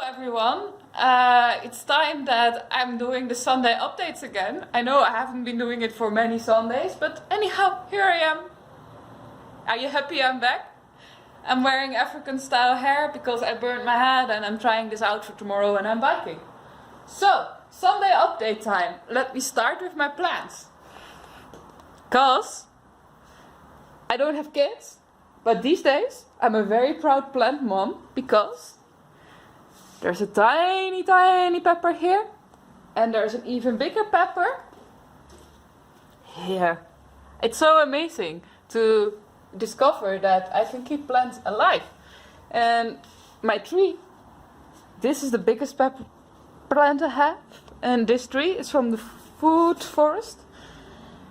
Hello everyone, it's time that I'm doing the Sunday updates again. I know I haven't been doing it for many Sundays, but anyhow, here I am. Are you happy I'm back? I'm wearing African style hair because I burned my head and I'm trying this out for tomorrow when I'm biking. So, Sunday update time. Let me start with my plants. Cause I don't have kids, but these days I'm a very proud plant mom because there's a tiny pepper here. And there's an even bigger pepper here. It's so amazing to discover that I can keep plants alive. And my tree, this is the biggest pepper plant I have. And this tree is from the food forest.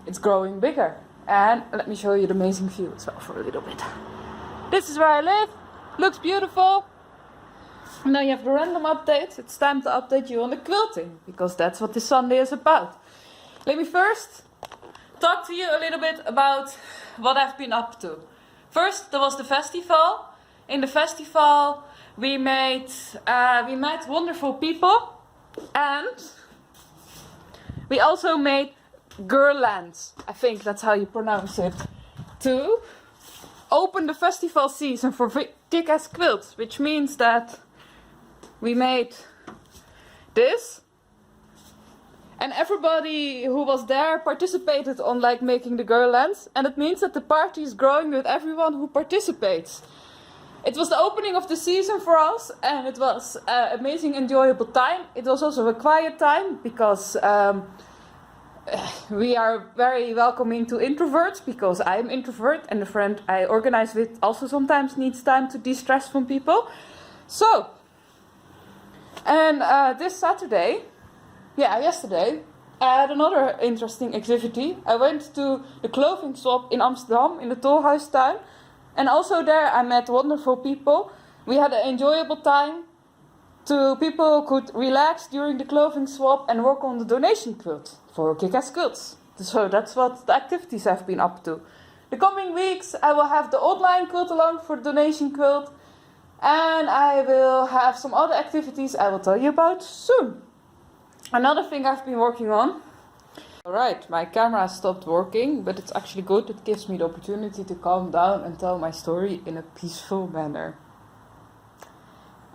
It's growing bigger. And let me show you the amazing view as well for a little bit. This is where I live. Looks beautiful. Now you have the random updates. It's time to update you on the quilting, because that's what this Sunday is about. Let me first talk to you a little bit about what I've been up to. First, there was the festival. In the festival, we met wonderful people, and we also made girlands. I think that's how you pronounce it. To open the festival season for Kick Ass Quilts, which means that we made this, and everybody who was there participated on making the girlands, and it means that the party is growing with everyone who participates. It was the opening of the season for us, and it was an amazing, enjoyable time. It was also a quiet time because we are very welcoming to introverts, because I'm introvert and the friend I organize with also sometimes needs time to de-stress from people. So, and this Saturday, yesterday, I had another interesting activity. I went to the clothing shop in Amsterdam, in the Tolhuistuin. And also there I met wonderful people. We had an enjoyable time. People could relax during the clothing swap and work on the donation quilt for Kick Ass Quilts. So that's what the activities I've been up to. The coming weeks I will have the online quilt along for the donation quilt. And I will have some other activities I will tell you about soon. Another thing I've been working on. Alright, my camera stopped working, but it's actually good. It gives me the opportunity to calm down and tell my story in a peaceful manner.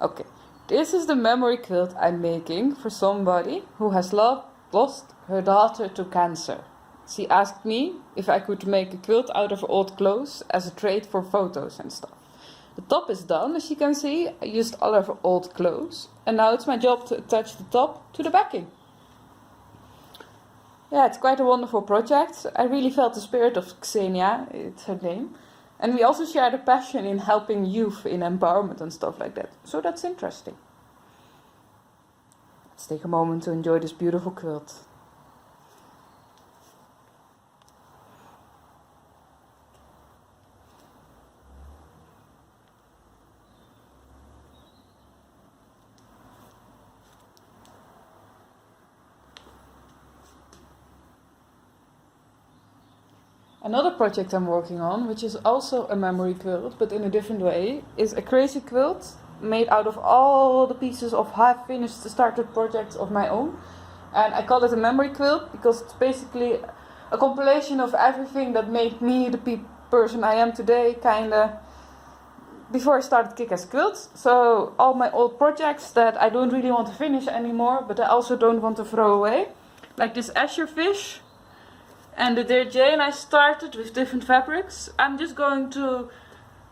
Okay, this is the memory quilt I'm making for somebody who has lost her daughter to cancer. She asked me if I could make a quilt out of old clothes as a trade for photos and stuff. The top is done, as you can see. I used all of her old clothes. And now it's my job to attach the top to the backing. Yeah, it's quite a wonderful project. I really felt the spirit of Xenia, it's her name. And we also share the passion in helping youth in empowerment and stuff like that. So that's interesting. Let's take a moment to enjoy this beautiful quilt. Another project I'm working on, which is also a memory quilt, but in a different way, is a crazy quilt made out of all the pieces of half-finished started projects of my own. And I call it a memory quilt because it's basically a compilation of everything that made me the person I am today, kinda, before I started Kick Ass Quilts. So all my old projects that I don't really want to finish anymore, but I also don't want to throw away. Like this Azure fish. And the Dear Jane I started with different fabrics. I'm just going to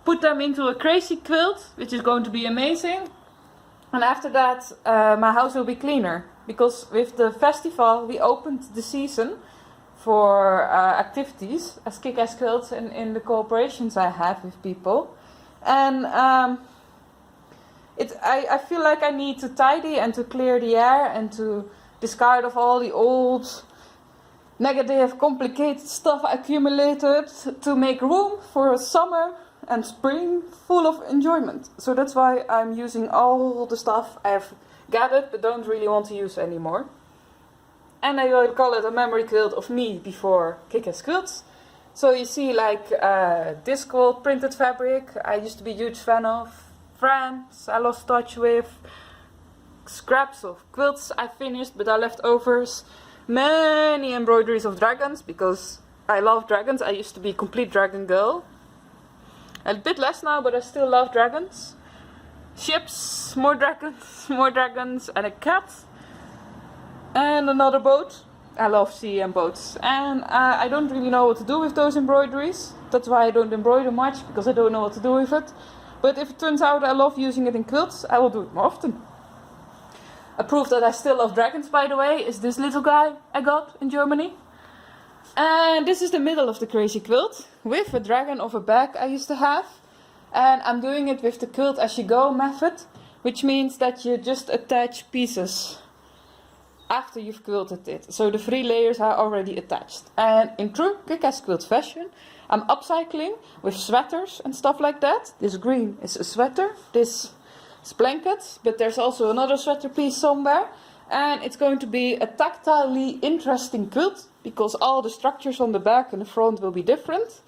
put them into a crazy quilt, which is going to be amazing. And after that, my house will be cleaner. Because with the festival, we opened the season for activities as Kick Ass Quilts and in the cooperations I have with people. And I feel like I need to tidy and to clear the air and to discard of all the old negative, complicated stuff accumulated to make room for a summer and spring full of enjoyment. So that's why I'm using all the stuff I've gathered but don't really want to use anymore. And I will call it a memory quilt of me before Kick Ass Quilts. So you see this quilt printed fabric I used to be a huge fan of. France I lost touch with. scraps of quilts I finished, but I left overs many embroideries of dragons, because I love dragons. I used to be a complete dragon girl. A bit less now, but I still love dragons. Ships, more dragons, and a cat. And another boat. I love sea and boats. And I don't really know what to do with those embroideries. That's why I don't embroider much, because I don't know what to do with it. But if it turns out I love using it in quilts, I will do it more often. A proof that I still love dragons, by the way, is this little guy I got in Germany. And this is the middle of the crazy quilt, with a dragon of a bag I used to have. And I'm doing it with the quilt as you go method, which means that you just attach pieces after you've quilted it. So the 3 layers are already attached. And in true Kick Ass Quilt fashion, I'm upcycling with sweaters and stuff like that. This green is a sweater, this is blankets, but there's also another sweater piece somewhere. And it's going to be a tactilely interesting quilt, because all the structures on the back and the front will be different.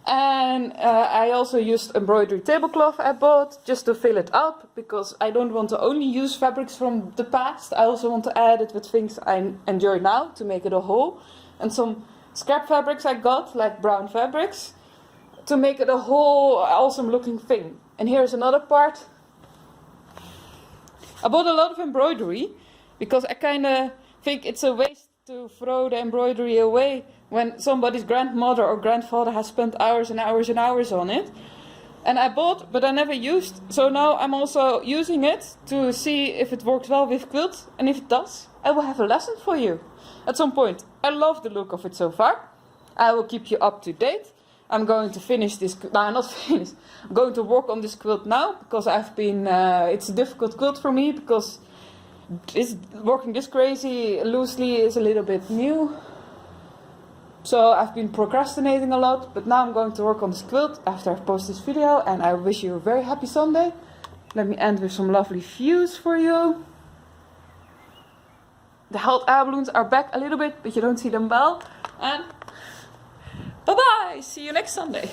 And I also used embroidery tablecloth I bought just to fill it up, because I don't want to only use fabrics from the past. I also want to add it with things I enjoy now to make it a whole. And some scrap fabrics I got, like brown fabrics, to make it a whole awesome looking thing. And here's another part. I bought a lot of embroidery, because I kind of think it's a waste to throw the embroidery away when somebody's grandmother or grandfather has spent hours and hours and hours on it. And I bought, but I never used, so now I'm also using it to see if it works well with quilt, and if it does, I will have a lesson for you at some point. I love the look of it so far. I will keep you up to date. I'm going to finish this, no, not finish, I'm going to work on this quilt now, because I've been, it's a difficult quilt for me, because working this crazy loosely is a little bit new. So I've been procrastinating a lot, but now I'm going to work on this quilt after I've posted this video, and I wish you a very happy Sunday. Let me end with some lovely views for you. The hot air balloons are back a little bit, but you don't see them well. And bye bye, see you next Sunday.